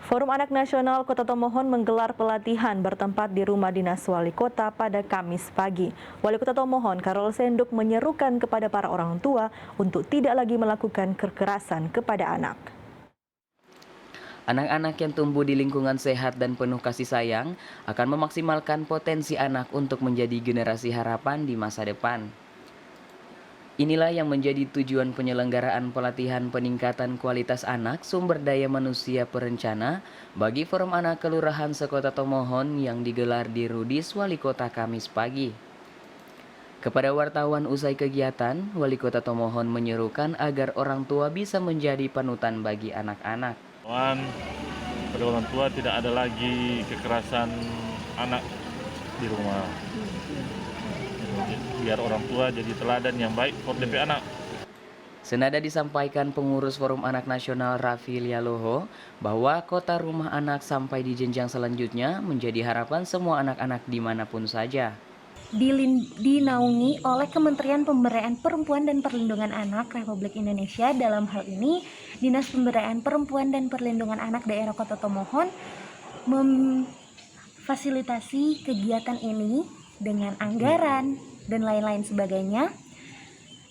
Forum Anak Nasional Kota Tomohon menggelar pelatihan bertempat di Rumah Dinas Wali Kota pada Kamis pagi. Wali Kota Tomohon, Karol Senduk, menyerukan kepada para orang tua untuk tidak lagi melakukan kekerasan kepada anak. Anak-anak yang tumbuh di lingkungan sehat dan penuh kasih sayang akan memaksimalkan potensi anak untuk menjadi generasi harapan di masa depan. Inilah yang menjadi tujuan penyelenggaraan pelatihan peningkatan kualitas anak sumber daya manusia perencana bagi Forum Anak Kelurahan Sekota Tomohon yang digelar di Rudis Wali Kota Kamis pagi. Kepada wartawan usai kegiatan, Wali Kota Tomohon menyerukan agar orang tua bisa menjadi panutan bagi anak-anak. Pada orang tua tidak ada lagi kekerasan anak di rumah. Biar orang tua jadi teladan yang baik buat DP anak. Senada disampaikan pengurus Forum Anak Nasional Raffi Lialoho bahwa kota rumah anak sampai di jenjang selanjutnya menjadi harapan semua anak-anak dimanapun saja. Dinaungi oleh Kementerian Pemberdayaan Perempuan dan Perlindungan Anak Republik Indonesia. Dalam hal ini Dinas Pemberdayaan Perempuan dan Perlindungan Anak Daerah Kota Tomohon memfasilitasi kegiatan ini dengan anggaran dan lain-lain sebagainya,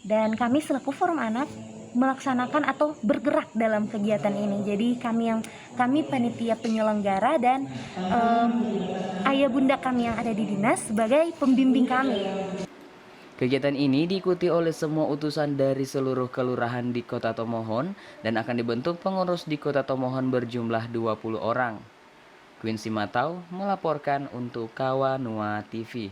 dan kami selaku Forum Anak melaksanakan atau bergerak dalam kegiatan ini. Jadi kami panitia penyelenggara dan ayah bunda kami yang ada di dinas sebagai pembimbing kami. Kegiatan ini diikuti oleh semua utusan dari seluruh kelurahan di Kota Tomohon dan akan dibentuk pengurus di Kota Tomohon berjumlah 20 orang. Quincy Matau melaporkan untuk Kawanua TV.